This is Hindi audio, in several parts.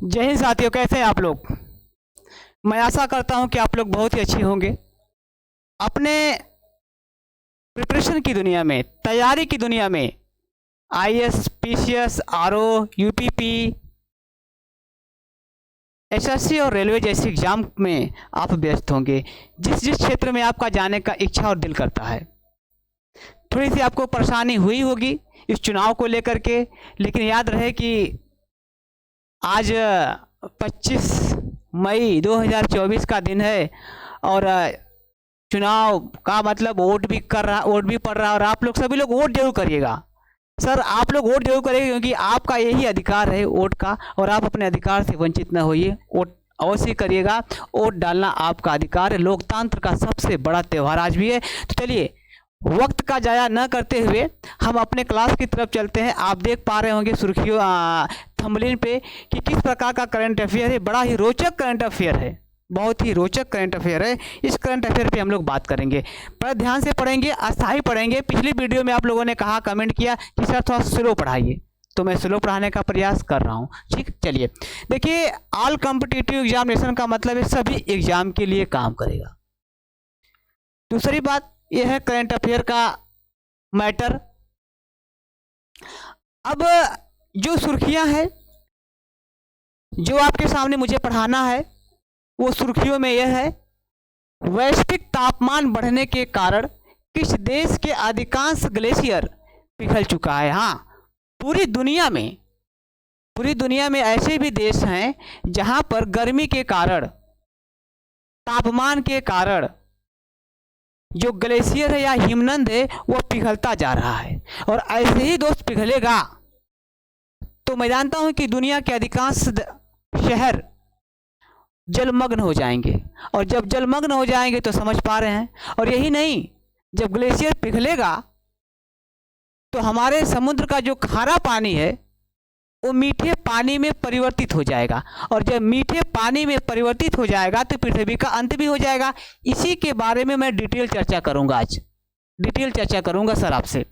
जय हिंद साथियों, कैसे हैं आप लोग। मैं आशा करता हूं कि आप लोग बहुत ही अच्छे होंगे। अपने प्रिपरेशन की दुनिया में, तैयारी की दुनिया में IAS, PCS, RO, UPP, SSC और रेलवे जैसे एग्जाम में आप व्यस्त होंगे। जिस जिस क्षेत्र में आपका जाने का इच्छा और दिल करता है, थोड़ी सी आपको परेशानी हुई होगी इस चुनाव को लेकर के, लेकिन याद रहे कि आज 25 मई 2024 का दिन है और चुनाव का मतलब वोट भी पड़ रहा है और आप लोग सभी लोग वोट जरूर करिएगा। सर, आप लोग वोट जरूर करिएगा क्योंकि आपका यही अधिकार है वोट का और आप अपने अधिकार से वंचित न होइए। वोट अवश्य करिएगा। वोट डालना आपका अधिकार है। लोकतंत्र का सबसे बड़ा त्यौहार आज भी है। तो चलिए, वक्त का जाया न करते हुए हम अपने क्लास की तरफ चलते हैं। आप देख पा रहे होंगे सुर्खियों थंबनेल पे कि किस प्रकार का करंट अफेयर है। बड़ा ही रोचक करंट अफेयर है, बहुत ही रोचक करंट अफेयर है। इस करंट अफेयर पे हम लोग बात करेंगे, पर ध्यान से पढ़ेंगे, अस्थाई पढ़ेंगे। पिछली वीडियो में आप लोगों ने कहा, कमेंट किया कि सर थोड़ा स्लो पढ़ाइए, तो मैं स्लो पढ़ाने का प्रयास कर रहा हूँ। ठीक, चलिए देखिए, ऑल कॉम्पिटिटिव एग्जामिनेशन का मतलब है सभी एग्जाम के लिए काम करेगा। दूसरी बात यह है करंट अफेयर का मैटर। अब जो सुर्खियां हैं जो आपके सामने मुझे पढ़ाना है, वो सुर्खियों में यह है, वैश्विक तापमान बढ़ने के कारण किस देश के अधिकांश ग्लेशियर पिघल चुका है। हाँ, पूरी दुनिया में ऐसे भी देश हैं जहां पर गर्मी के कारण, तापमान के कारण जो ग्लेशियर है या हिमनद है वो पिघलता जा रहा है। और ऐसे ही दोस्त पिघलेगा तो मैं जानता हूं कि दुनिया के अधिकांश शहर जलमग्न हो जाएंगे। और जब जलमग्न हो जाएंगे तो समझ पा रहे हैं, और यही नहीं, जब ग्लेशियर पिघलेगा तो हमारे समुद्र का जो खारा पानी है वो मीठे पानी में परिवर्तित हो जाएगा। और जब मीठे पानी में परिवर्तित हो जाएगा तो पृथ्वी का अंत भी हो जाएगा। इसी के बारे में मैं डिटेल चर्चा करूंगा, आज डिटेल चर्चा करूंगा सर आपसे।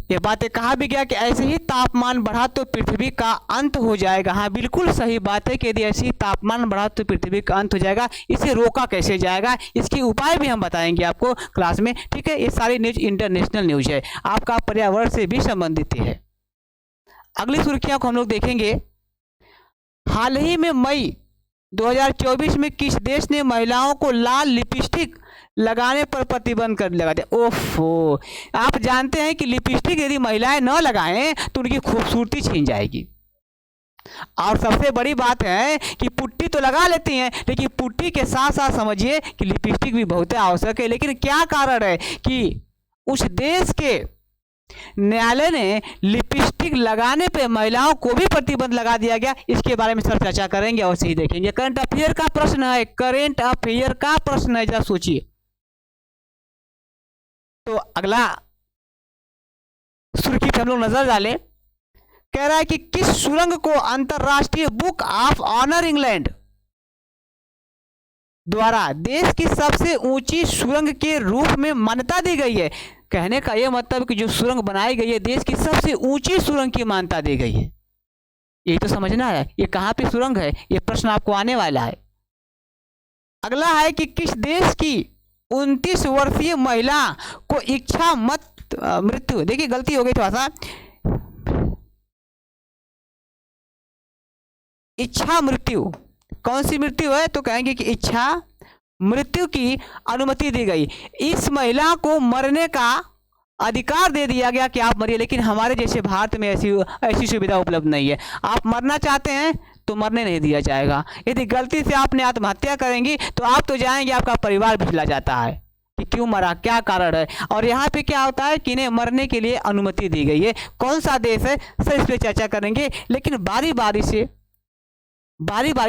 ये बातें कहा भी गया कि ऐसे ही तापमान बढ़ा तो पृथ्वी का अंत हो जाएगा। हाँ, बिल्कुल सही बात है कि यदि ऐसे ही तापमान बढ़ा तो पृथ्वी का अंत हो जाएगा। इसे रोका कैसे जाएगा, इसके उपाय भी हम बताएंगे आपको क्लास में। ठीक है, ये सारी न्यूज इंटरनेशनल न्यूज है, आपका पर्यावरण से भी संबंधित है। अगली सुर्खियां को हम लोग देखेंगे। हाल ही में मई 2024 में किस देश ने महिलाओं को लाल लिपस्टिक लगाने पर प्रतिबंध कर लगा दिया। ओफो, आप जानते हैं कि लिपस्टिक यदि महिलाएं न लगाएं तो उनकी खूबसूरती छीन जाएगी। और सबसे बड़ी बात है कि पुट्टी तो लगा लेती हैं, लेकिन पुट्टी के साथ साथ समझिए कि लिपस्टिक भी बहुत आवश्यक है। लेकिन क्या कारण है कि उस देश के न्यायालय ने लिपस्टिक लगाने पे महिलाओं को भी प्रतिबंध लगा दिया गया। इसके बारे में सर चर्चा करेंगे और सही देखेंगे। करंट अफेयर का प्रश्न है, करंट अफेयर का प्रश्न है, जरा सोचिए। तो अगला सुर्खी पे हम लोग नजर डालें। कह रहा है कि किस सुरंग को अंतरराष्ट्रीय बुक ऑफ ऑनर इंग्लैंड द्वारा देश की सबसे ऊंची सुरंग के रूप में मान्यता दी गई है। कहने का यह मतलब कि जो सुरंग बनाई गई है, देश की सबसे ऊंची सुरंग की मान्यता दी गई है। यही तो समझना है, ये कहां पे सुरंग है, ये प्रश्न आपको आने वाला है। अगला है कि किस देश की 29 वर्षीय महिला को इच्छा मत मृत्यु, देखिए गलती हो गई थोड़ा सा, इच्छा मृत्यु, कौन सी मृत्यु है, तो कहेंगे कि इच्छा मृत्यु की अनुमति दी गई। इस महिला को मरने का अधिकार दे दिया गया कि आप मरिए, लेकिन हमारे जैसे भारत में ऐसी सुविधा उपलब्ध नहीं है। आप मरना चाहते हैं तो मरने नहीं दिया जाएगा। यदि गलती से आपने आत्महत्या करेंगी तो आप तो जाएंगे, आपका परिवार भी चला जाता है कि क्यों मरा, क्या कारण है। और यहाँ पे क्या होता है कि इन्हें मरने के लिए अनुमति दी गई है। कौन सा देश है सर, इस पर चर्चा करेंगे, लेकिन बारी बारी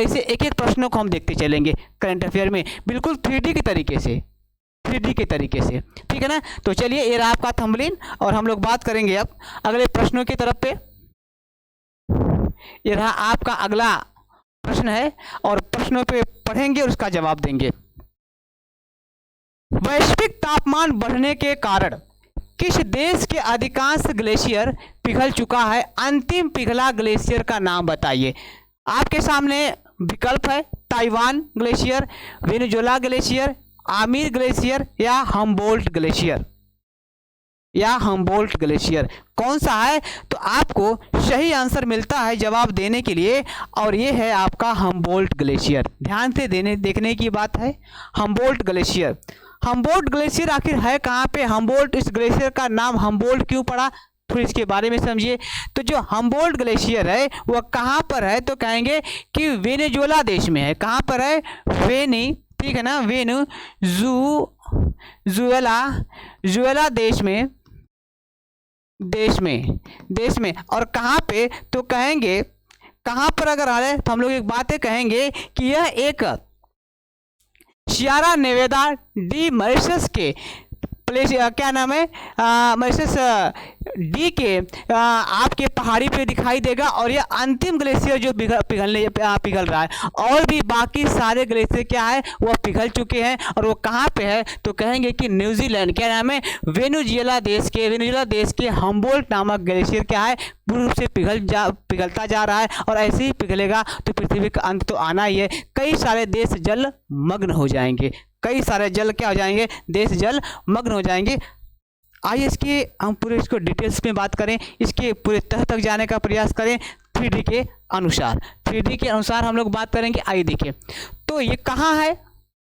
से एक एक प्रश्नों को हम देखते चलेंगे करंट अफेयर में, बिल्कुल 3D के तरीके से, 3D के तरीके से। ठीक है ना। तो चलिए, ये रहा आपका थंबनेल और हम लोग बात करेंगे अब अगले प्रश्नों की तरफ पे। ये रहा आपका अगला प्रश्न है और प्रश्नों पे पढ़ेंगे और उसका जवाब देंगे। वैश्विक तापमान बढ़ने के कारण किस देश के अधिकांश ग्लेशियर पिघल चुका है? अंतिम पिघला ग्लेशियर का नाम बताइए। आपके सामने विकल्प है Taiwan glacier, Venezuela glacier, Aamir glacier या हम्बोल्ट ग्लेशियर, कौन सा है? तो आपको सही आंसर मिलता है जवाब देने के लिए, और ये है आपका हम्बोल्ट ग्लेशियर। ध्यान से देखने की बात है। हम्बोल्ट ग्लेशियर आखिर है कहाँ पे? हम्बोल्ट, इस ग्लेशियर का नाम हम्बोल्ट क्यों पड़ा, फिर इसके बारे में समझिए। तो जो हम्बोल्ट ग्लेशियर है वह कहाँ पर है? तो कहेंगे कि वेनेजुएला देश में है। कहाँ पर है? ठीक है ना, वेनेजुएला देश में। और कहाँ पे? तो कहेंगे कहाँ पर अगर आ रहे तो हम लोग एक बातें कहेंगे कि यह एक सियरा नेवादा डी मॉरिशस के प्लेस, क्या नाम है, मॉरिशस डी के आपके पहाड़ी पे दिखाई देगा। और ये अंतिम ग्लेशियर जो पिघल रहा है, और भी बाकी सारे ग्लेशियर क्या है वो पिघल चुके हैं। और वो कहाँ पे है? तो कहेंगे कि न्यूजीलैंड, क्या नाम है, वेनेजुएला देश के हम्बोल्ट नामक ग्लेशियर क्या है, पूर्ण रूप से पिघलता जा रहा है। और ऐसे ही पिघलेगा तो पृथ्वी का अंत तो आना ही है। कई सारे देश जल मग्न हो जाएंगे, देश जल मग्न हो जाएंगे। आइए हम पूरे इसको डिटेल्स में बात करें, इसके पूरे तह तक जाने का प्रयास करें 3D के अनुसार हम लोग बात करेंगे। आइए देखिए, तो ये कहाँ है,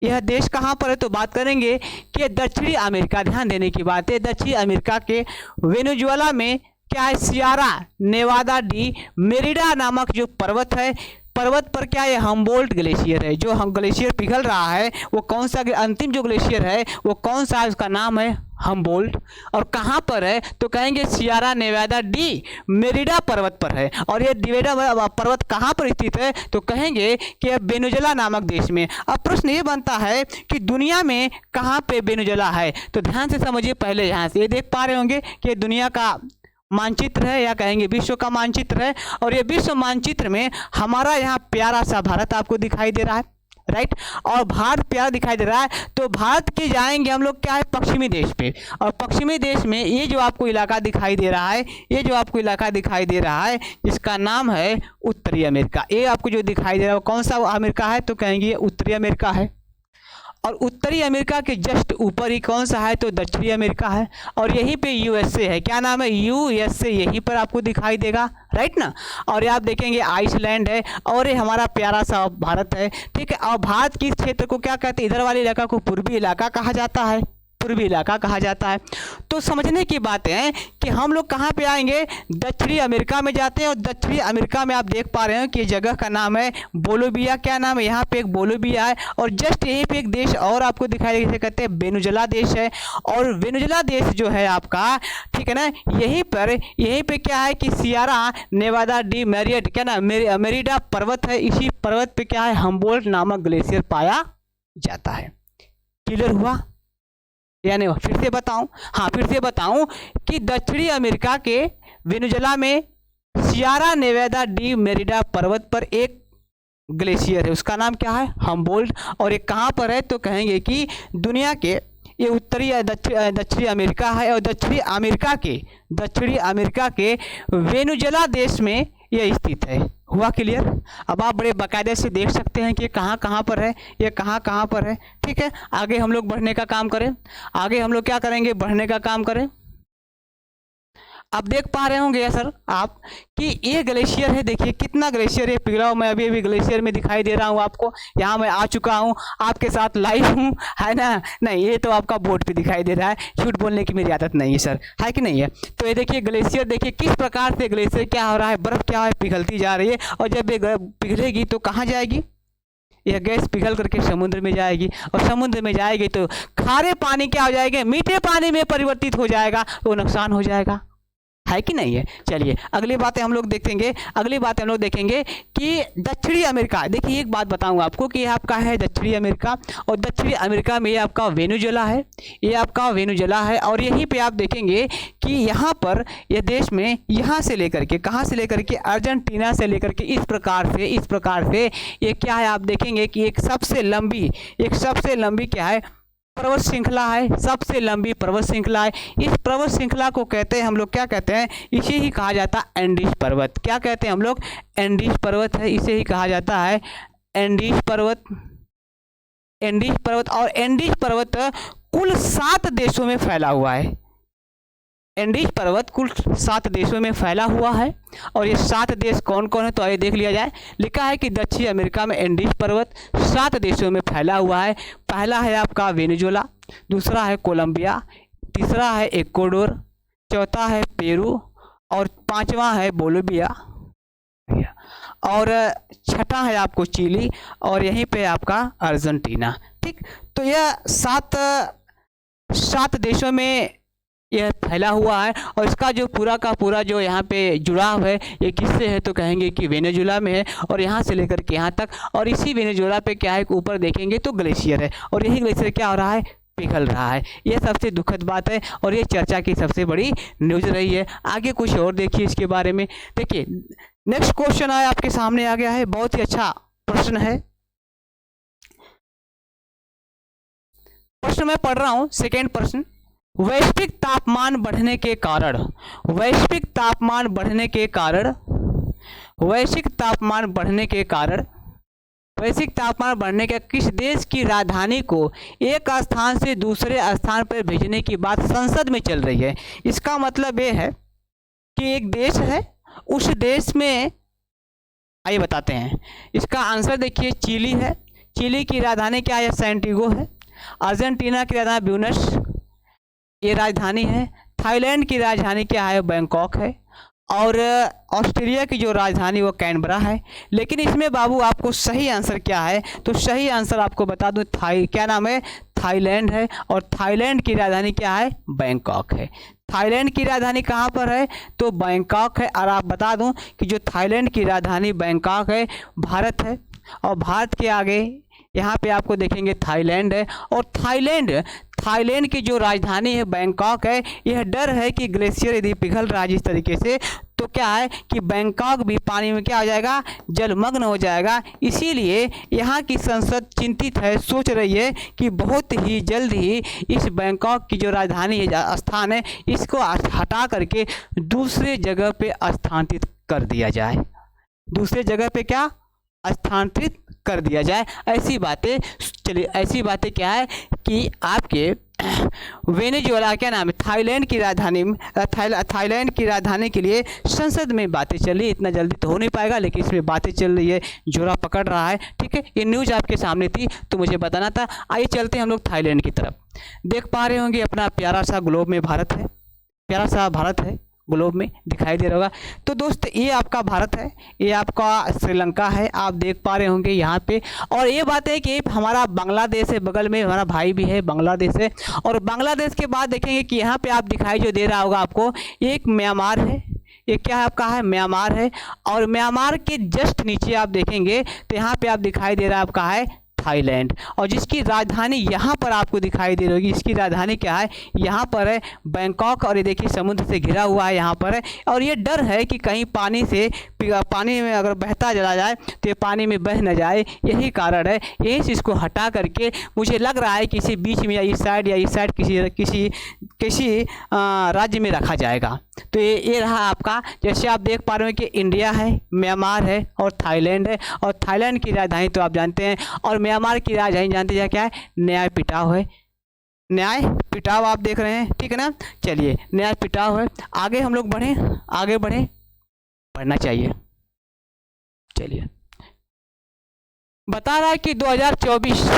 यह देश कहाँ पर है? तो बात करेंगे कि दक्षिणी अमेरिका। ध्यान देने की बात है, दक्षिणी अमेरिका के वेनेजुएला में क्या है, सियरा नेवादा डी मेरिडा नामक जो पर्वत है, पर्वत पर क्या है, हम्बोल्ट ग्लेशियर है। जो हम ग्लेशियर पिघल रहा है वो कौन सा, अंतिम जो ग्लेशियर है वो कौन सा है? उसका नाम है हम्बोल्ट। और कहाँ पर है? तो कहेंगे सियरा नेवादा डी मेरिडा पर्वत पर है। और ये मेरिडा पर्वत कहाँ पर स्थित है? तो कहेंगे कि वेनेजुएला नामक देश में। अब प्रश्न ये बनता है कि दुनिया में कहाँ पे वेनेजुएला है? तो ध्यान से समझिए। पहले यहाँ से ये देख पा रहे होंगे कि दुनिया का मानचित्र है, या कहेंगे विश्व का मानचित्र है। और ये विश्व मानचित्र में हमारा यहाँ प्यारा सा भारत आपको दिखाई दे रहा है, राइट। और भारत प्यारा दिखाई दे रहा है। तो भारत के जाएंगे हम लोग क्या है, पश्चिमी देश पे। और पश्चिमी देश में ये जो आपको इलाका दिखाई दे रहा है, इसका नाम है उत्तरी अमेरिका। ये आपको जो दिखाई दे रहा है कौन सा अमेरिका है? तो कहेंगे उत्तरी अमेरिका है। और उत्तरी अमेरिका के जस्ट ऊपर ही कौन सा है? तो दक्षिणी अमेरिका है। और यहीं पे यूएसए है। क्या नाम है? यूएसए, यहीं पर आपको दिखाई देगा, राइट ना। और ये आप देखेंगे आइसलैंड है, और ये हमारा प्यारा सा भारत है, ठीक है। और भारत के इस क्षेत्र को क्या कहते हैं? इधर वाले इलाका को पूर्वी इलाका कहा जाता है, तो समझने की बात है कि हम लोग कहाँ पे आएंगे, दक्षिणी अमेरिका में जाते हैं। और दक्षिणी अमेरिका में आप देख पा रहे हैं कि जगह का नाम है बोलिविया। क्या नाम है? यहाँ पे एक बोलिविया है। और जस्ट यहीं पे एक देश और आपको दिखाई देगा, कहते हैं वेनेजुएला देश है। और वेनेजुएला देश जो है आपका, ठीक है ना, यहीं पे क्या है कि सियरा नेवादा डी मेरिड, क्या ना, मेरिडा पर्वत है। इसी पर्वत पे क्या है, हम्बोल्ट नामक ग्लेशियर पाया जाता है। क्लियर हुआ? यानी फिर से बताऊं कि दक्षिणी अमेरिका के वेनेजुएला में सियरा नेवादा डी मेरिडा पर्वत पर एक ग्लेशियर है, उसका नाम क्या है, हम्बोल्ट। और ये कहाँ पर है? तो कहेंगे कि दुनिया के ये उत्तरी दक्षिणी अमेरिका है। और दक्षिणी अमेरिका के वेनेजुएला देश में यह स्थित है। हुआ क्लियर? अब आप बड़े बाकायदे से देख सकते हैं कि ये कहाँ पर है, ये कहाँ पर है, ठीक है। आगे हम लोग बढ़ने का काम करें, क्या करेंगे, बढ़ने का काम करें। अब देख पा रहे होंगे सर आप कि ये ग्लेशियर है, देखिए कितना ग्लेशियर है पिघला हुआ। मैं अभी ग्लेशियर में दिखाई दे रहा हूँ आपको, यहाँ मैं आ चुका हूँ, आपके साथ लाइव हूँ, है ना। नहीं, ये तो आपका बोर्ड पे दिखाई दे रहा है, झूठ बोलने की मेरी आदत नहीं है सर, है कि नहीं है। तो ये देखिए ग्लेशियर, देखिए किस प्रकार से ग्लेशियर क्या हो रहा है, बर्फ क्या है, पिघलती जा रही है। और जब ये पिघलेगी तो कहाँ जाएगी, यह गैस पिघल करके समुद्र में जाएगी। और समुद्र में जाएगी तो खारे पानी क्या हो जाएगा, मीठे पानी में परिवर्तित हो जाएगा, तो नुकसान हो जाएगा, है कि नहीं है। चलिए अगली बातें हम लोग देखेंगे कि दक्षिणी अमेरिका। देखिए एक बात बताऊंगा आपको कि ये आपका है दक्षिणी अमेरिका। और दक्षिणी अमेरिका में ये आपका वेनेजुएला है। और यहीं पे आप देखेंगे कि यहाँ पर यह देश में यहाँ से लेकर के, कहाँ से लेकर के, अर्जेंटीना से लेकर के इस प्रकार से ये क्या है, आप देखेंगे कि एक सबसे लंबी क्या है, पर्वत श्रृंखला है, सबसे लंबी पर्वत श्रृंखला है। इस पर्वत श्रृंखला को कहते हैं हम लोग, क्या कहते हैं, इसे ही कहा जाता है एंडीज पर्वत। क्या कहते हैं हम लोग, एंडीज पर्वत है, इसे ही कहा जाता है एंडीज पर्वत। एंडीज पर्वत, और एंडीज पर्वत कुल 7 देशों में फैला हुआ है। एंडीज पर्वत कुल 7 देशों में फैला हुआ है। और ये 7 देश कौन कौन है, तो आइए देख लिया जाए। लिखा है कि दक्षिण अमेरिका में एंडीज पर्वत 7 देशों में फैला हुआ है। पहला है आपका वेनेजुएला, दूसरा है कोलंबिया, तीसरा है इक्वाडोर, चौथा है पेरू, और 5वां है बोलिविया, और छठा है आपको चिली, और यहीं पे आपका अर्जेंटीना। ठीक, तो यह 7 देशों में यह फैला हुआ है। और इसका जो पूरा का पूरा जो यहाँ पे जुड़ाव है, ये किससे है, तो कहेंगे कि वेनेजुएला में है, और यहाँ से लेकर के यहाँ तक। और इसी वेनेजुएला पे क्या है, ऊपर देखेंगे तो ग्लेशियर है, और यही ग्लेशियर क्या हो रहा है, पिघल रहा है। ये सबसे दुखद बात है, और ये चर्चा की सबसे बड़ी न्यूज़ रही है। आगे कुछ और देखिए इसके बारे में। देखिए नेक्स्ट क्वेश्चन है आपके सामने आ गया है, बहुत ही अच्छा प्रश्न है। प्रश्न मैं पढ़ रहा हूँ, सेकेंड प्रश्न। वैश्विक तापमान बढ़ने के कारण, वैश्विक तापमान बढ़ने के कारण, वैश्विक तापमान बढ़ने के कारण, वैश्विक तापमान बढ़ने के किस देश की राजधानी को एक स्थान से दूसरे स्थान पर भेजने की बात संसद में चल रही है। इसका मतलब ये है कि एक देश है, उस देश में, आइए बताते हैं इसका आंसर। देखिए चिली है, चिली की राजधानी क्या है, सैंटियागो है। अर्जेंटीना की राजधानी ब्यूनस, ये राजधानी है। थाईलैंड की राजधानी क्या है, बैंकॉक है। और ऑस्ट्रेलिया की जो राजधानी वो कैनबरा है। लेकिन इसमें बाबू आपको सही आंसर क्या है, तो सही आंसर आपको बता दूं, क्या नाम है, थाईलैंड है। और थाईलैंड की राजधानी क्या है, बैंकॉक है। थाईलैंड की राजधानी कहाँ पर है, तो बैंकॉक है। और आप बता दूं कि जो थाईलैंड की राजधानी बैंकॉक है, भारत है। और भारत के आगे यहाँ पे आपको देखेंगे थाईलैंड है। और थाईलैंड की जो राजधानी है बैंकॉक है। यह डर है कि ग्लेशियर यदि पिघल रहा है जिस तरीके से, तो क्या है कि बैंकॉक भी पानी में क्या हो जाएगा, जलमग्न हो जाएगा। इसीलिए यहाँ की संसद चिंतित है, सोच रही है कि बहुत ही जल्द ही इस बैंकॉक की जो राजधानी है, स्थान है, इसको हटा करके दूसरे जगह पे स्थानांतरित कर दिया जाए। दूसरे जगह पे क्या, स्थानांतरित कर दिया जाए। ऐसी बातें, चलिए ऐसी बातें क्या है कि आपके वेनेजुएला, क्या नाम है, थाईलैंड की राजधानी में, थाईलैंड की राजधानी के लिए संसद में बातें चल रही। इतना जल्दी तो हो नहीं पाएगा, लेकिन इसमें बातें चल रही है, जोरा पकड़ रहा है। ठीक है, ये न्यूज़ आपके सामने थी तो मुझे बताना था। आइए चलते हैं हम लोग थाईलैंड की तरफ। देख पा रहे होंगे अपना प्यारा सा ग्लोब में भारत है, प्यारा सा भारत है, ग्लोब में दिखाई दे रहा होगा। तो दोस्त ये आपका भारत है, ये आपका श्रीलंका है, आप देख पा रहे होंगे यहाँ पे। और ये बात है कि हमारा बांग्लादेश है, बगल में हमारा भाई भी है, बांग्लादेश है। और बांग्लादेश के बाद देखेंगे कि यहाँ पे आप दिखाई जो दे रहा होगा आपको, एक म्यांमार है। ये क्या है आपका, है म्यांमार है। और म्यांमार के जस्ट नीचे आप देखेंगे तो यहाँ पे आप दिखाई दे रहा है आपका है थाईलैंड। और जिसकी राजधानी यहाँ पर आपको दिखाई दे रही होगी, इसकी राजधानी क्या है, यहाँ पर है बैंकॉक। और ये देखिए समुद्र से घिरा हुआ है, यहाँ पर है। और ये डर है कि कहीं पानी में अगर बहता चला जाए तो ये पानी में बह न जाए, यही कारण है। यही चीज़ को हटा करके मुझे लग रहा है किसी बीच में, या इस साइड किसी राज्य में रखा जाएगा। तो ये रहा आपका, जैसे आप देख पा रहे हो कि इंडिया है, म्यांमार है और थाईलैंड है। और थाईलैंड की राजधानी तो आप जानते हैं, और म्यांमार की राजधानी जानते हैं क्या है, न्याय पिटाओ है। न्याय पिटाओ आप देख रहे हैं, ठीक है ना। चलिए न्याय पिटाओ है। आगे हम लोग आगे बढ़ें, बढ़ना चाहिए। चलिए बता रहा है कि 2024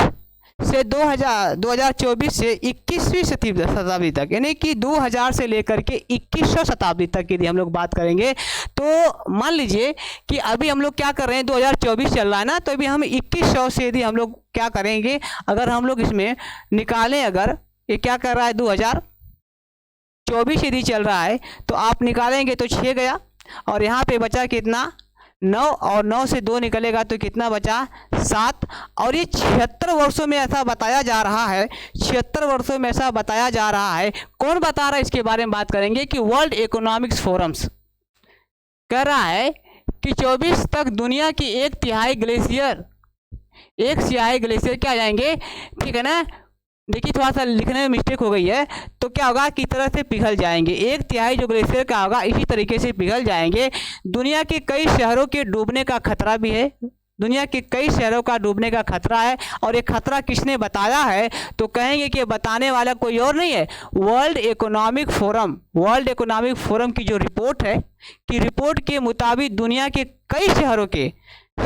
से 2024 से 21वीं शताब्दी तक, यानी कि 2000 से लेकर के 2100 शताब्दी तक की यदि हम लोग बात करेंगे, तो मान लीजिए कि अभी हम लोग क्या कर रहे हैं, 2024 चल रहा है ना, तो अभी हम 2100 से यदि हम लोग क्या करेंगे, अगर हम लोग इसमें निकालें, अगर ये क्या कर रहा है 2024 यदि चल रहा है, तो आप निकालेंगे तो 6 गया। और यहाँ पे बचा कितना, 9, और 9 से 2 निकलेगा तो कितना बचा, 7। और ये 76 वर्षों में ऐसा बताया जा रहा है, 76 वर्षों में ऐसा बताया जा रहा है। कौन बता रहा है, इसके बारे में बात करेंगे कि वर्ल्ड इकोनॉमिक्स फोरम्स कह रहा है कि 24 तक दुनिया की 1/3 ग्लेशियर क्या आ जाएंगे, ठीक है ना, देखिए थोड़ा सा लिखने में मिस्टेक हो गई है, तो क्या होगा कि तरह से पिघल जाएंगे। 1/3 जो ग्लेशियर का होगा इसी तरीके से पिघल जाएंगे। दुनिया के कई शहरों के डूबने का खतरा भी है, दुनिया के कई शहरों का डूबने का खतरा है। और ये खतरा किसने बताया है, तो कहेंगे कि बताने वाला कोई और नहीं है, वर्ल्ड इकोनॉमिक फोरम की जो रिपोर्ट है, कि रिपोर्ट के मुताबिक दुनिया के कई शहरों के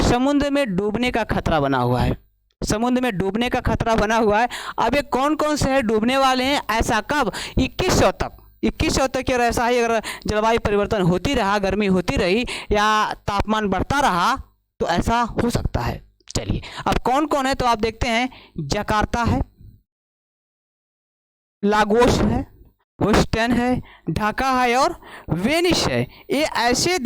समुद्र में डूबने का खतरा बना हुआ है, समुद्र में डूबने का खतरा बना हुआ है। अब ये कौन कौन शहर डूबने वाले हैं, ऐसा कब, 2100 तक, 2100 तक। और ऐसा ही अगर जलवायु परिवर्तन होती रहा, गर्मी होती रही या तापमान बढ़ता रहा तो ऐसा हो सकता है। चलिए अब कौन कौन है, तो आप देखते हैं जकार्ता है, लागोस है, ह्यूस्टन है, ढाका है और वेनिस है। ये ऐसे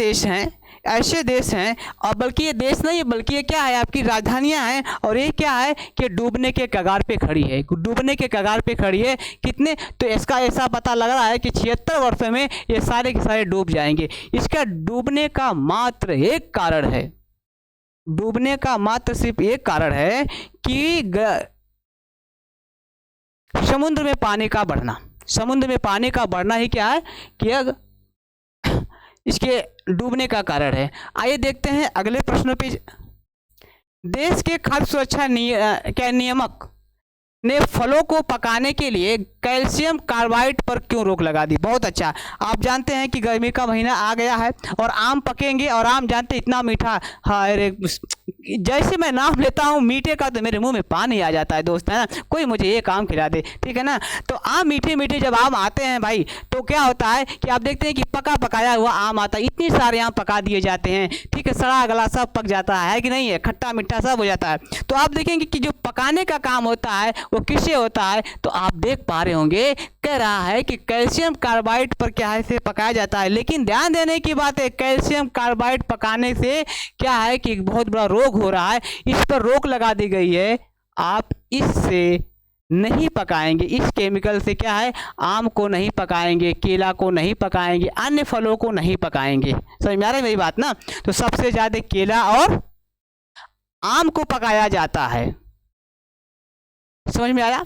देश हैं और बल्कि ये देश नहीं है, बल्कि ये क्या है, आपकी राजधानियां हैं। और ये क्या है कि डूबने के कगार पे खड़ी है, डूबने के कगार पे खड़ी है। कितने, तो इसका ऐसा पता लग रहा है कि 76 वर्षों में ये सारे के सारे डूब जाएंगे। इसका डूबने का मात्र एक कारण है, डूबने का मात्र सिर्फ एक कारण है कि समुद्र में पानी का बढ़ना, समुद्र में पानी का बढ़ना ही क्या है कि इसके डूबने का कारण है। आइए देखते हैं अगले प्रश्नों पे। देश के खाद्य सुरक्षा नियामक ने फलों को पकाने के लिए कैल्शियम कार्बाइड पर क्यों रोक लगा दी। बहुत अच्छा, आप जानते हैं कि गर्मी का महीना आ गया है और आम पकेंगे, और आम जानते इतना मीठा, हाँ अरे जैसे मैं नाम लेता हूँ मीठे का तो मेरे मुंह में पानी आ जाता है दोस्त, है ना। कोई मुझे एक आम खिला दे, ठीक है ना। तो आम मीठे मीठे जब आम आते हैं भाई, तो क्या होता है कि आप देखते हैं कि पका पकाया हुआ आम आता है, इतने सारे आम पका दिए जाते हैं, ठीक है, सड़ा गला सब पक जाता है कि नहीं है, खट्टा मीठा सब हो जाता है। तो आप देखेंगे कि जो पकाने का काम होता है वो किससे होता है, तो आप देख पा रहे होंगे कह रहा है कि कैल्शियम कार्बाइड पर क्या है से पकाया जाता है। लेकिन ध्यान देने की बात है, कैल्शियम कार्बाइड पकाने से क्या है कि बहुत बड़ा रोग हो रहा है, इस पर रोक लगा दी गई है। आप इससे नहीं पकाएंगे, इस केमिकल से क्या है, आम को नहीं पकाएंगे, केला को नहीं पकाएंगे, अन्य फलों को नहीं पकाएंगे। समझ में आ रहा है मेरी बात ना। तो सबसे ज्यादा केला और आम को पकाया जाता है, समझ में आया।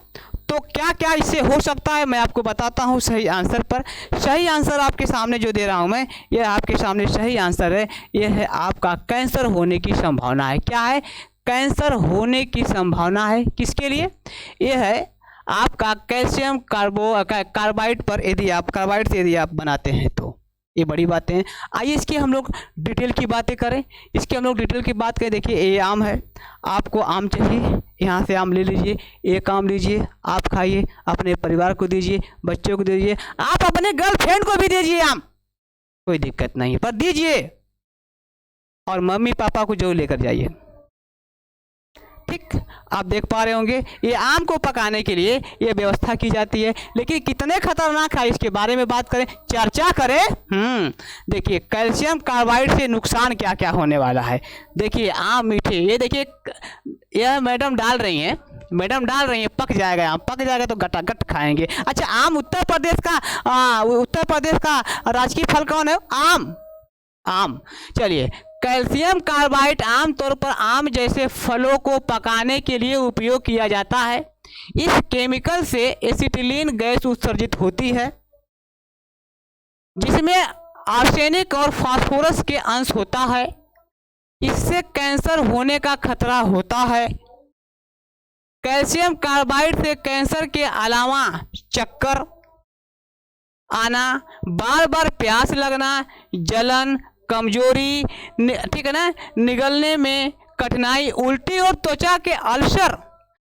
तो क्या क्या इससे हो सकता है मैं आपको बताता हूँ सही आंसर पर। सही आंसर आपके सामने जो दे रहा हूँ मैं, ये आपके सामने सही आंसर है। ये है आपका कैंसर होने की संभावना है। क्या है, कैंसर होने की संभावना है। किसके लिए, ये है आपका कैल्शियम कार्बाइड पर, यदि आप कार्बाइड से यदि आप बनाते हैं तो ये बड़ी बातें हैं। आइए इसकी हम लोग डिटेल की बातें करें, इसकी हम लोग डिटेल की बात करें। देखिए ये आम है, आपको आम चाहिए, यहाँ से आम ले लीजिए, एक आम लीजिए, आप खाइए, अपने परिवार को दीजिए, बच्चों को दीजिए, आप अपने गर्लफ्रेंड को भी दीजिए आम, कोई दिक्कत नहीं है, पर दीजिए। और मम्मी पापा को जरूर लेकर जाइए, ठीक। आप देख पा रहे होंगे ये आम को पकाने के लिए ये व्यवस्था की जाती है। लेकिन कितने खतरनाक है इसके बारे में बात करें, चर्चा करें। देखिए कैल्शियम कार्बाइड से नुकसान क्या क्या होने वाला है। देखिए आम मीठे, ये देखिए यह मैडम डाल रही हैं, मैडम डाल रही है, पक जाएगा आम, पक जाएगा तो गटागट खाएंगे। अच्छा आम उत्तर प्रदेश का राजकीय फल कौन है, आम। आम, चलिए कैल्शियम कार्बाइड आमतौर पर आम जैसे फलों को पकाने के लिए उपयोग किया जाता है। इस केमिकल से एसिटिलीन गैस उत्सर्जित होती है, जिसमें आर्सेनिक और फास्फोरस के अंश होता है। इससे कैंसर होने का खतरा होता है। कैल्शियम कार्बाइड से कैंसर के अलावा चक्कर आना, बार बार प्यास लगना, जलन, कमजोरी, ठीक है ना, निगलने में कठिनाई, उल्टी और त्वचा के अल्सर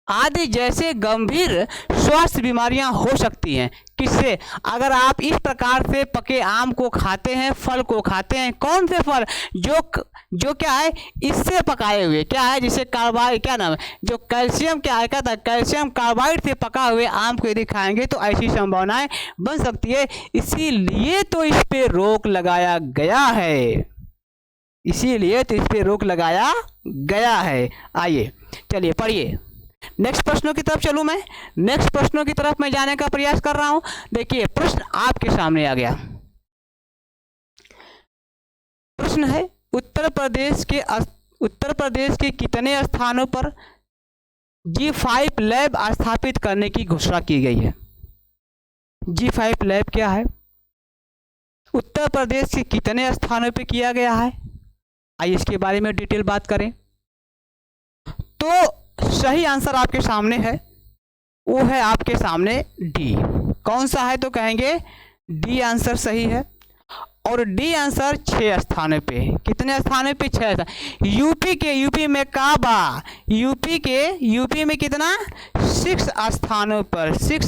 आदि जैसे गंभीर स्वास्थ्य बीमारियां हो सकती हैं। किससे, अगर आप इस प्रकार से पके आम को खाते हैं, फल को खाते हैं, कौन से फल, जो क्या है इससे पकाए हुए, क्या है जिसे कार्बाइड, क्या नाम है, जो कैल्शियम क्या है, कहता है कैल्शियम कार्बाइड से पका हुए आम को यदि खाएंगे तो ऐसी संभावनाएं बन सकती है। इसीलिए तो इस पे रोक लगाया गया है, इसीलिए तो इस पे रोक लगाया गया है। आइए चलिए पढ़िए, नेक्स्ट प्रश्नों की तरफ चलूं मैं, नेक्स्ट प्रश्नों की तरफ मैं जाने का प्रयास कर रहा हूं। देखिए प्रश्न आपके सामने आ गया। प्रश्न है उत्तर प्रदेश के कितने स्थानों पर G5 लैब स्थापित करने की घोषणा की गई है। G5 लैब क्या है? उत्तर प्रदेश के कितने स्थानों पे किया गया है? आइए इसके बारे में डिटेल बात करें। तो सही आंसर आपके सामने है, वो है आपके सामने डी। कौन सा है? तो कहेंगे डी आंसर सही है। और डी आंसर 6 स्थानों पे। कितने स्थानों पे? 6 स्थान। यूपी में काबा, यूपी में कितना? 6 स्थानों पर, 6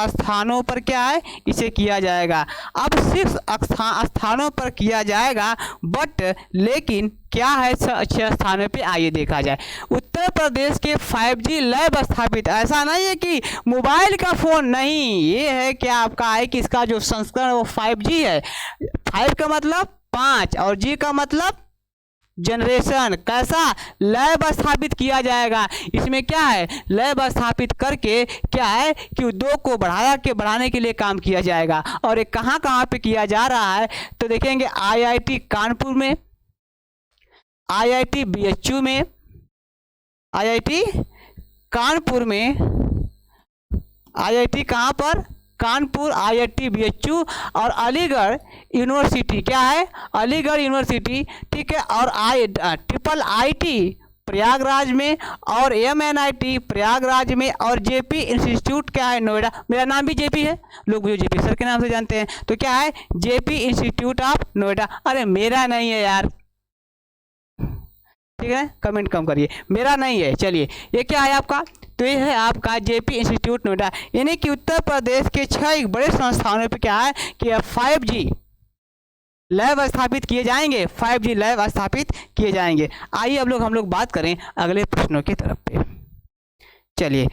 स्थानों पर क्या है, इसे किया जाएगा। अब 6 स्थानों पर किया जाएगा, बट लेकिन क्या है 6 स्थानों पे? आइए देखा जाए। उत्तर प्रदेश के 5G लैब स्थापित, ऐसा नहीं है कि मोबाइल का फ़ोन नहीं, ये है क्या आपका है कि इसका जो संस्करण वो 5G है। 5 का मतलब 5 और G का मतलब जनरेशन। कैसा? लैब स्थापित किया जाएगा। इसमें क्या है? लैब स्थापित करके क्या है कि उद्योग को बढ़ाने के लिए काम किया जाएगा। और ये कहाँ पे किया जा रहा है? तो देखेंगे IIT कानपुर में, IIT BHU में, IIT कानपुर में, IIT कहाँ पर? कानपुर, IIT BHU और अलीगढ़ यूनिवर्सिटी। क्या है? अलीगढ़ यूनिवर्सिटी, ठीक है। और IIT प्रयागराज में और MNIT प्रयागराज में और JP इंस्टीट्यूट क्या है? नोएडा। मेरा नाम भी JP है, लोग मुझे JP सर के नाम से जानते हैं। तो क्या है? JP institute of Noida. अरे मेरा नहीं है यार, ठीक है, कमेंट कम करिए, मेरा नहीं है। चलिए ये क्या है आपका? तो ये है आपका JP इंस्टीट्यूट नोएडा। यानी कि उत्तर प्रदेश के 6 बड़े संस्थानों पे क्या है कि 5G लैब स्थापित किए जाएंगे, 5G लैब स्थापित किए जाएंगे। आइए अब हम लोग बात करें अगले प्रश्नों की तरफ पे। चलिए,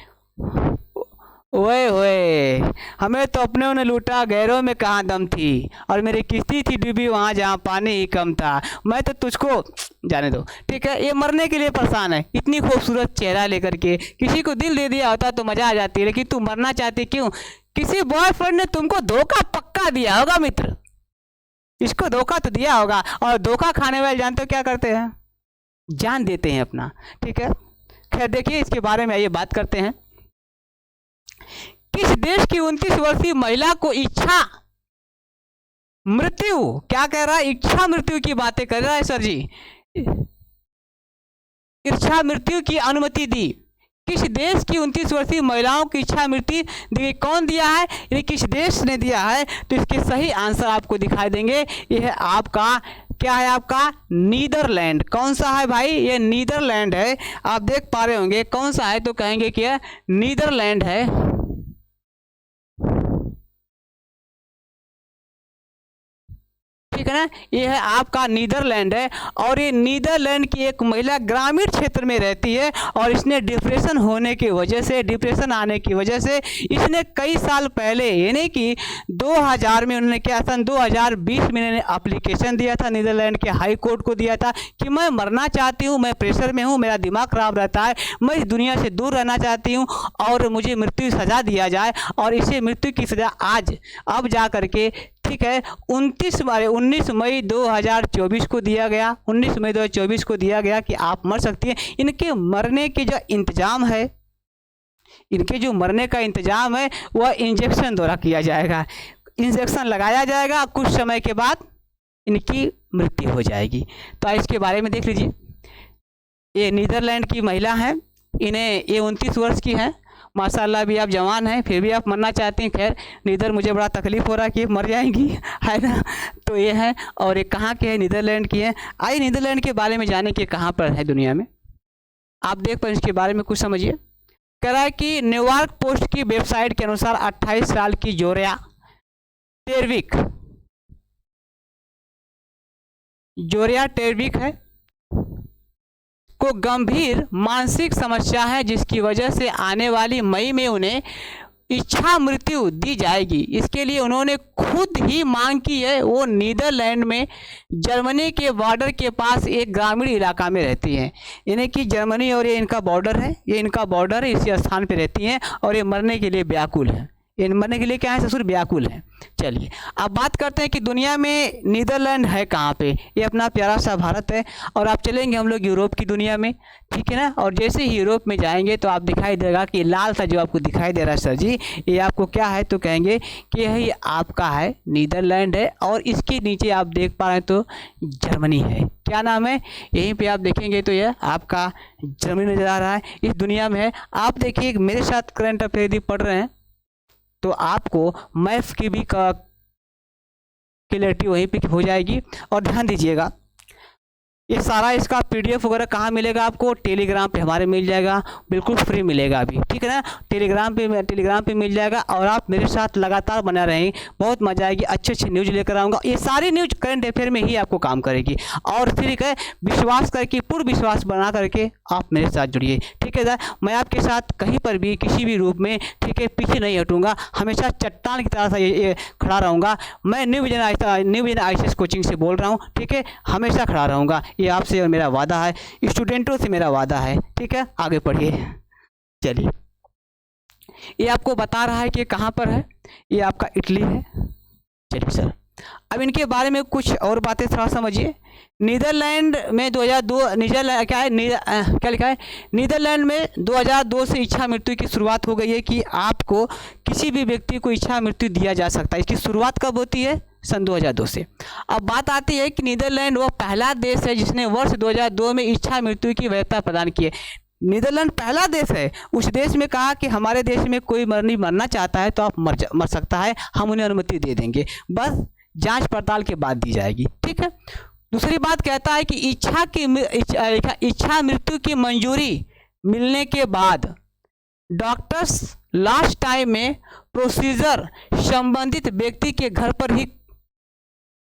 ओए हमें तो अपने ने लूटा, गैरों में कहाँ दम थी, और मेरी किस्ती थी डूबी वहाँ जहाँ पानी ही कम था। मैं तो तुझको जाने दो, ठीक है। ये मरने के लिए परेशान है, इतनी खूबसूरत चेहरा लेकर के। किसी को दिल दे दिया होता तो मजा आ जाती है, लेकिन तू मरना चाहती क्यों? किसी बॉयफ्रेंड ने तुमको धोखा पक्का दिया होगा मित्र, इसको धोखा तो दिया होगा। और धोखा खाने वाले जानते हो क्या करते हैं? जान देते हैं अपना, ठीक है। खैर देखिए इसके बारे में आइए बात करते हैं। किस देश की 29 वर्षीय महिला को इच्छा मृत्यु, क्या कह रहा है? इच्छा मृत्यु की बातें कर रहा है सर जी। इच्छा मृत्यु की अनुमति दी। किस देश की 29 वर्षीय महिलाओं की इच्छा मृत्यु दी? कौन दिया है? ये किस देश ने दिया है? तो इसके सही आंसर आपको दिखाई देंगे। यह है आपका, क्या है आपका? नीदरलैंड। कौन सा है भाई? ये नीदरलैंड है। आप देख पा रहे होंगे कौन सा है, तो कहेंगे कि नीदरलैंड है। ठीक है ना, ये है आपका नीदरलैंड है। और ये नीदरलैंड की एक महिला ग्रामीण क्षेत्र में रहती है, और इसने डिप्रेशन होने की वजह से, डिप्रेशन आने की वजह से इसने कई साल पहले, यानी कि 2000 में उन्होंने क्या, सन 2020 में इन्होंने एप्लीकेशन दिया था, नीदरलैंड के हाई कोर्ट को दिया था कि मैं मरना चाहती हूँ, मैं प्रेशर में हूँ, मेरा दिमाग खराब रहता है, मैं इस दुनिया से दूर रहना चाहती हूँ और मुझे मृत्यु सजा दिया जाए। और इसे मृत्यु की सजा आज अब जा करके, ठीक है, 19 मई 2024 को दिया गया। 19 मई 2024 को दिया गया कि आप मर सकती हैं। इनके मरने के जो इंतजाम है, इनके जो मरने का इंतजाम है वह इंजेक्शन द्वारा किया जाएगा। इंजेक्शन लगाया जाएगा, कुछ समय के बाद इनकी मृत्यु हो जाएगी। तो इसके बारे में देख लीजिए। ये नीदरलैंड की महिला हैं, इन्हें ये 29 वर्ष की हैं, माशाल्लाह भी आप जवान हैं, फिर भी आप मरना चाहती हैं। खैर नीदर मुझे बड़ा तकलीफ़ हो रहा है कि मर जाएंगी, है ना। तो ये है, और ये कहाँ के है? नीदरलैंड की है। आइए नीदरलैंड के बारे में जाने के कहाँ पर है दुनिया में, आप देख पाए इसके बारे में कुछ समझिए। कह रहा है कि न्यूयॉर्क पोस्ट की वेबसाइट के अनुसार 28 साल की जोरिया टेरविक है को गंभीर मानसिक समस्या है, जिसकी वजह से आने वाली मई में उन्हें इच्छा मृत्यु दी जाएगी। इसके लिए उन्होंने खुद ही मांग की है। वो नीदरलैंड में जर्मनी के बॉर्डर के पास एक ग्रामीण इलाका में रहती हैं, यानी कि जर्मनी और ये इनका बॉर्डर है, ये इनका बॉर्डर है, इसी स्थान पे रहती हैं और ये मरने के लिए व्याकुल है। ये मरने के लिए क्या है, ससुर व्याकुल है। चलिए अब बात करते हैं कि दुनिया में नीदरलैंड है कहाँ पे। ये अपना प्यारा सा भारत है और आप चलेंगे हम लोग यूरोप की दुनिया में, ठीक है ना। और जैसे ही यूरोप में जाएंगे तो आप दिखाई देगा कि लाल सा जो आपको दिखाई दे रहा है सर जी, ये आपको क्या है, तो कहेंगे कि यही आपका है नीदरलैंड है। और इसके नीचे आप देख पा रहे हैं तो जर्मनी है। क्या नाम है, यहीं पे आप देखेंगे तो यह आपका जर्मनी नज़र आ रहा है, इस दुनिया में है। आप देखिए मेरे साथ करंट अफेयर यदि पढ़ रहे हैं तो आपको मैथ की भी क्लैरिटी वहीं पे हो जाएगी। और ध्यान दीजिएगा ये सारा इसका पीडीएफ वगैरह कहाँ मिलेगा आपको, टेलीग्राम पे हमारे मिल जाएगा, बिल्कुल फ्री मिलेगा अभी, ठीक है ना। टेलीग्राम पे मिल जाएगा। और आप मेरे साथ लगातार बना रहें, बहुत मजा आएगी, अच्छे अच्छे न्यूज़ लेकर आऊँगा। ये सारी न्यूज़ करंट अफेयर में ही आपको काम करेगी। और ठीक है, विश्वास करके, पूर्ण विश्वास बना करके आप मेरे साथ जुड़िए, ठीक है सर। मैं आपके साथ कहीं पर भी किसी भी रूप में, ठीक है, पीछे नहीं हटूँगा, हमेशा चट्टान की तरह से ये खड़ा रहूँगा। मैं न्यू विजन ICS कोचिंग से बोल रहा हूँ, ठीक है, हमेशा खड़ा रहूँगा, ये आपसे और मेरा वादा है, स्टूडेंटों से मेरा वादा है, ठीक है। आगे पढ़िए। चलिए ये आपको बता रहा है कि कहाँ पर है, ये आपका इटली है। चलिए सर अब इनके बारे में कुछ और बातें थोड़ा समझिए। नीदरलैंड में 2002 क्या लिखा है, नीदरलैंड में 2002 से इच्छा मृत्यु की शुरुआत हो गई है कि आपको किसी भी व्यक्ति को इच्छा मृत्यु दिया जा सकता है। इसकी शुरुआत कब होती है, सन 2002 से। अब बात आती है कि नीदरलैंड वो पहला देश है जिसने वर्ष 2002 में इच्छा मृत्यु की वैधता प्रदान की है। नीदरलैंड पहला देश है, उस देश में कहा कि हमारे देश में कोई मरना चाहता है तो आप मर सकता है, हम उन्हें अनुमति दे देंगे, बस जांच पड़ताल के बाद दी जाएगी, ठीक है। दूसरी बात कहता है कि इच्छा मृत्यु की मंजूरी मिलने के बाद डॉक्टर्स लास्ट टाइम में प्रोसीजर संबंधित व्यक्ति के घर पर ही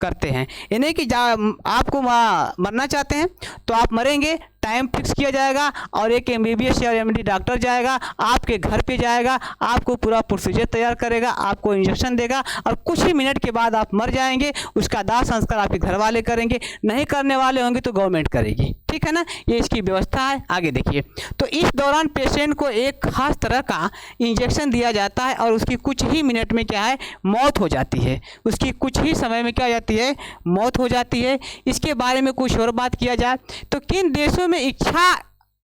करते हैं। यानी कि आपको मरना चाहते हैं तो आप मरेंगे, टाइम फिक्स किया जाएगा और एक MBBS या MD डॉक्टर जाएगा, आपके घर पे जाएगा, आपको पूरा प्रोसीजर तैयार करेगा, आपको इंजेक्शन देगा और कुछ ही मिनट के बाद आप मर जाएंगे। उसका दाह संस्कार आपके घर वाले करेंगे, नहीं करने वाले होंगे तो गवर्नमेंट करेगी, ठीक है ना। ये इसकी व्यवस्था है। आगे देखिए, तो इस दौरान पेशेंट को एक खास तरह का इंजेक्शन दिया जाता है और उसकी कुछ ही मिनट में क्या है, मौत हो जाती है। उसकी कुछ ही समय में क्या हो जाती है, मौत हो जाती है। इसके बारे में कुछ और बात किया जाए तो किन देशों में इच्छा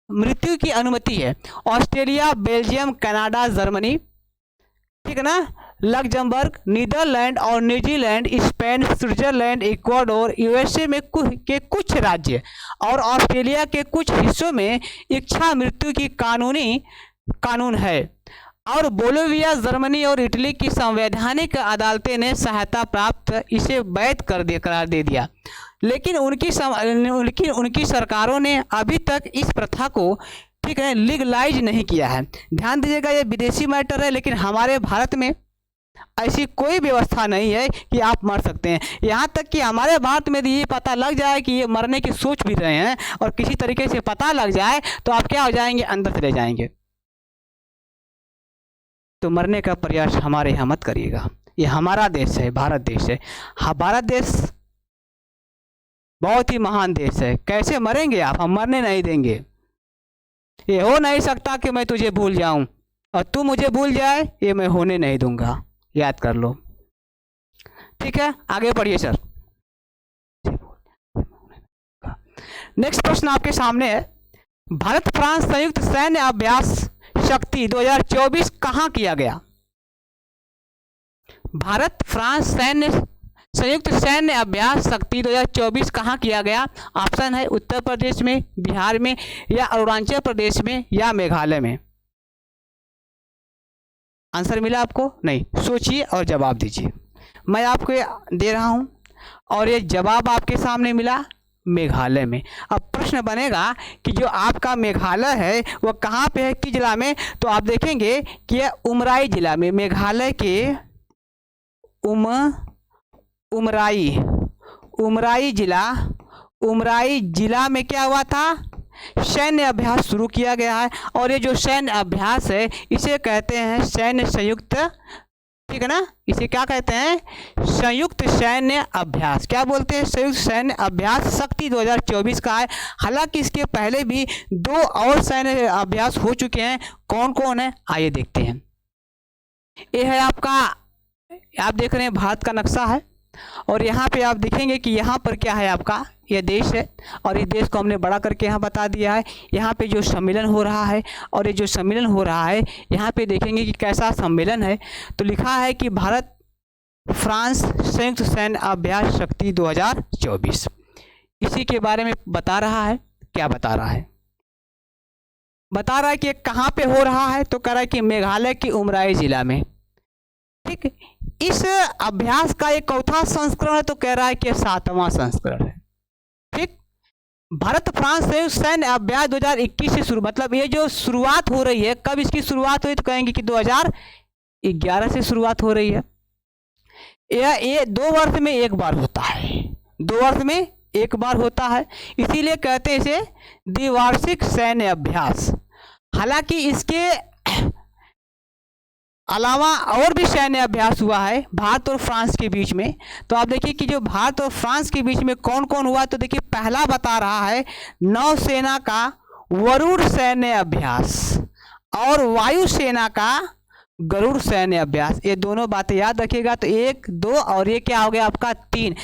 मृत्यु की अनुमति है, ऑस्ट्रेलिया, बेल्जियम, कनाडा, जर्मनी, ठीक है ना, लग्जमबर्ग, नीदरलैंड और New Zealand, Spain, Switzerland, Ecuador, USA में के कुछ राज्य और ऑस्ट्रेलिया के कुछ हिस्सों में इच्छा मृत्यु की कानून है। और बोलिविया, जर्मनी और इटली की संवैधानिक अदालतें ने सहायता प्राप्त इसे वैध करार दे दिया। लेकिन उनकी सरकारों ने अभी तक इस प्रथा को, ठीक है, लीगलाइज नहीं किया है। ध्यान दीजिएगा ये विदेशी मैटर है, लेकिन हमारे भारत में ऐसी कोई व्यवस्था नहीं है कि आप मर सकते हैं। यहाँ तक कि हमारे भारत में ये पता लग जाए कि ये मरने की सोच भी रहे हैं और किसी तरीके से पता लग जाए तो आप क्या हो जाएंगे, अंदर चले जाएंगे। तो मरने का प्रयास हमारे यहाँ मत करिएगा। ये हमारा देश है, भारत देश है। हाँ, भारत देश बहुत ही महान देश है। कैसे मरेंगे आप, हम मरने नहीं देंगे। ये हो नहीं सकता कि मैं तुझे भूल जाऊं और तू मुझे भूल जाए, ये मैं होने नहीं दूंगा, याद कर लो, ठीक है। आगे बढ़िए सर। नेक्स्ट प्रश्न आपके सामने है, भारत फ्रांस संयुक्त सैन्य अभ्यास शक्ति 2024 कहाँ किया गया। भारत फ्रांस संयुक्त सैन्य अभ्यास शक्ति 2024 कहाँ किया गया। ऑप्शन है उत्तर प्रदेश में, बिहार में, या अरुणाचल प्रदेश में, या मेघालय में। आंसर मिला आपको, नहीं, सोचिए और जवाब दीजिए। मैं आपको दे रहा हूं और ये जवाब आपके सामने मिला, मेघालय में। अब प्रश्न बनेगा कि जो आपका मेघालय है वो कहाँ पे है, किस जिला में। तो आप देखेंगे कि यह उमराई जिला में, मेघालय के उमराई जिला में क्या हुआ था, सैन्य अभ्यास शुरू किया गया है। और ये जो सैन्य अभ्यास है इसे कहते हैं सैन्य संयुक्त, ठीक है ना, इसे क्या कहते हैं, संयुक्त सैन्य अभ्यास। क्या बोलते हैं, संयुक्त सैन्य अभ्यास शक्ति 2024 का है। हालांकि इसके पहले भी 2 और सैन्य अभ्यास हो चुके हैं। कौन कौन है, आइए देखते हैं। ये है आपका, आप देख रहे हैं भारत का नक्शा है, और यहाँ पे आप देखेंगे कि यहाँ पर क्या है आपका, यह देश है, और इस देश को हमने बड़ा करके यहाँ बता दिया है। यहाँ पे जो सम्मेलन हो रहा है, और ये जो सम्मेलन हो रहा है यहाँ पे देखेंगे कि कैसा सम्मेलन है। तो लिखा है कि भारत फ्रांस संयुक्त सैन्य अभ्यास शक्ति 2024, इसी के बारे में बता रहा है। क्या बता रहा है? बता रहा है कि कहाँ पे हो रहा है, तो कह रहा है कि मेघालय के उमराई जिला में। ठीक, इस अभ्यास का एक चौथा संस्करण है, तो कह रहा है कि 7वां संस्करण है। ठीक, भारत फ्रांस संयुक्त सैन्य अभ्यास 2021 से शुरू, मतलब ये जो शुरुआत हो रही है, कब इसकी शुरुआत हुई, तो कहेंगे कि 2011 से शुरुआत हो रही है। ये 2 वर्ष में एक बार होता है, 2 वर्ष में एक बार होता है, इसीलिए कहते हैं इसे द्विवार्षिक सैन्य अभ्यास। हालांकि इसके अलावा और भी सैन्य अभ्यास हुआ है भारत और फ्रांस के बीच में। तो आप देखिए कि जो भारत और फ्रांस के बीच में कौन कौन हुआ, तो देखिए पहला बता रहा है नौसेना का वरुण सैन्य अभ्यास और वायुसेना का गरुड़ सैन्य अभ्यास। ये दोनों बातें याद रखिएगा। तो 1, 2 और ये क्या हो गया आपका 3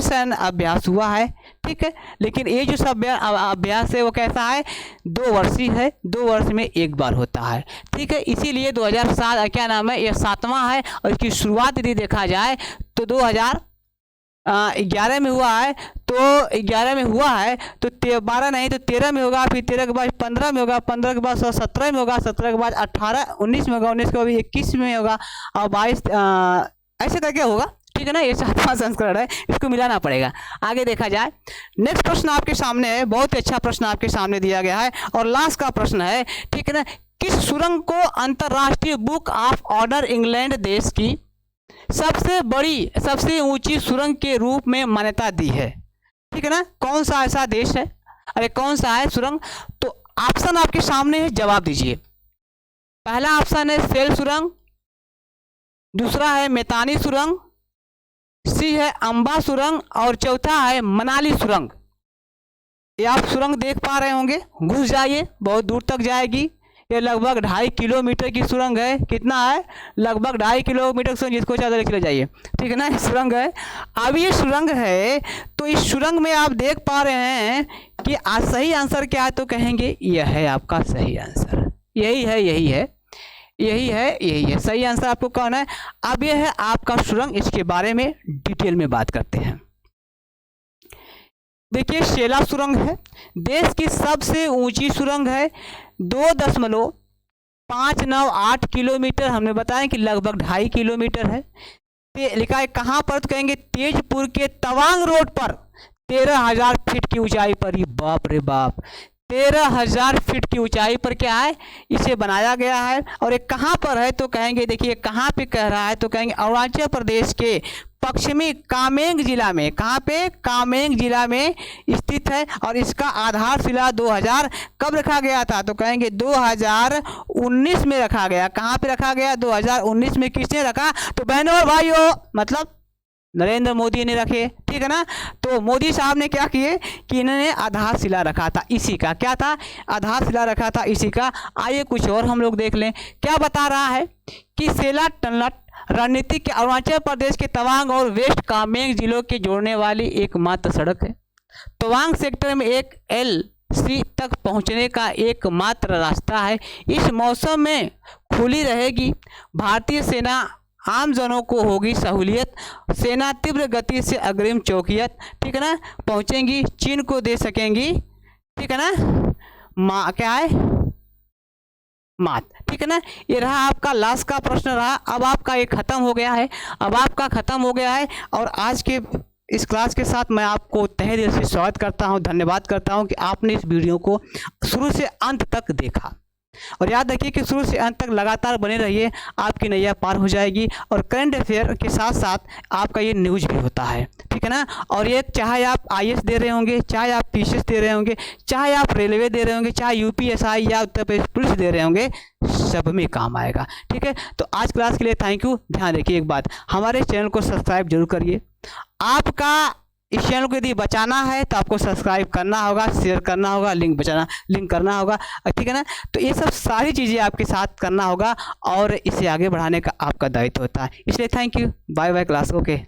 सैन्य अभ्यास हुआ है। ठीक है, लेकिन ये जो सब अभ्यास है वो कैसा है, 2 वर्षीय है, 2 वर्ष में एक बार होता है। ठीक है, इसीलिए 2007 क्या नाम है, ये 7वां है, और इसकी शुरुआत यदि देखा जाए तो 2011 में हुआ है, तो 11 में हुआ है, तो 12 नहीं तो 13 में होगा, फिर 13 के बाद 15 में होगा, 15 के बाद 17 में होगा, 17 के बाद 18 19 में होगा, 19 के बाद 21 में होगा, और 22 ऐसे करके होगा। ठीक है ना, ये 7वां संस्करण है, इसको मिलाना पड़ेगा। आगे देखा जाए, नेक्स्ट प्रश्न आपके सामने है, बहुत ही अच्छा प्रश्न आपके सामने दिया गया है, और लास्ट का प्रश्न है। ठीक है ना, किस सुरंग को अंतर्राष्ट्रीय बुक ऑफ ऑर्डर इंग्लैंड देश की सबसे बड़ी सबसे ऊंची सुरंग के रूप में मान्यता दी है? ठीक है ना, कौन सा ऐसा देश है, अरे कौन सा है सुरंग? तो ऑप्शन आपके सामने है, जवाब दीजिए। पहला ऑप्शन है सेल सुरंग, दूसरा है मैतानी सुरंग, सी है अंबा सुरंग, और चौथा है मनाली सुरंग। ये आप सुरंग देख पा रहे होंगे, घुस जाइए, बहुत दूर तक जाएगी। ये लगभग 2.5 किलोमीटर की सुरंग है। कितना है? लगभग 2.5 किलोमीटर सुरंग, जिसको ज़्यादा चले जाइए। ठीक है ना, सुरंग है। अब ये सुरंग है, तो इस सुरंग में आप देख पा रहे हैं कि सही आंसर क्या है, तो कहेंगे यह है आपका सही आंसर, यही है, यही है, यही है, यही है सही आंसर आपको कौन है। अब यह है आपका सुरंग, इसके बारे में डिटेल में बात करते हैं। देखिए शेला सुरंग है, देश की सबसे ऊंची सुरंग है, 2.598 किलोमीटर, हमने बताया कि लगभग 2.5 किलोमीटर है। लिखा है कहाँ पर, तो कहेंगे तेजपुर के तवांग रोड पर 13,000 फीट की ऊंचाई पर। ही बाप रे बाप, 13,000 फीट की ऊंचाई पर क्या है, इसे बनाया गया है। और ये कहाँ पर है, तो कहेंगे देखिए कहाँ पे कह रहा है, तो कहेंगे अरुणाचल प्रदेश के पश्चिमी कामेंग जिला में। कहाँ पे? कामेंग जिला में स्थित है। और इसका आधारशिला 2000 कब रखा गया था, तो कहेंगे 2019 में रखा गया। कहाँ पे रखा गया? 2019 में। किसने रखा? तो बहनों और भाइयों, मतलब नरेंद्र मोदी ने रखे। ठीक है ना, तो मोदी साहब ने क्या किए कि इन्होंने आधारशिला रखा था इसी का। क्या था? आधारशिला रखा था इसी का। आइए कुछ और हम लोग देख लें, क्या बता रहा है कि सेला टनल रणनीति के अरुणाचल प्रदेश के तवांग और वेस्ट कामेंग जिलों के जोड़ने वाली एकमात्र सड़क है। तवांग सेक्टर में एक LC तक पहुंचने का एकमात्र रास्ता है। इस मौसम में खुली रहेगी। भारतीय सेना आम जनों को होगी सहूलियत। सेना तीव्र गति से अग्रिम चौकियत, ठीक है ना, पहुंचेंगी, चीन को दे सकेंगी। ठीक है ना, क्या है? मात। ठीक है ना, ये रहा आपका लास्ट का प्रश्न रहा। अब आपका ये खत्म हो गया है, अब आपका खत्म हो गया है। और आज के इस क्लास के साथ मैं आपको तहे दिल से स्वागत करता हूं, धन्यवाद करता हूं कि आपने इस वीडियो को शुरू से अंत तक देखा। और याद रखिए कि शुरू से अंत तक लगातार बने रहिए, आपकी नैया पार हो जाएगी। और करंट अफेयर के साथ साथ आपका ये न्यूज भी होता है। ठीक है ना, और ये चाहे आप IAS दे रहे होंगे, चाहे आप PCS दे रहे होंगे, चाहे आप रेलवे दे रहे होंगे, चाहे UPSI या उत्तर प्रदेश पुलिस दे रहे होंगे, सब में काम आएगा। ठीक है, तो आज क्लास के लिए थैंक यू। ध्यान रखिए एक बात, हमारे चैनल को सब्सक्राइब जरूर करिए। आपका इस चैनल को यदि बचाना है तो आपको सब्सक्राइब करना होगा, शेयर करना होगा, लिंक करना होगा, ठीक है ना। तो ये सब सारी चीज़ें आपके साथ करना होगा और इसे आगे बढ़ाने का आपका दायित्व होता है। इसलिए thank you, bye bye class, okay.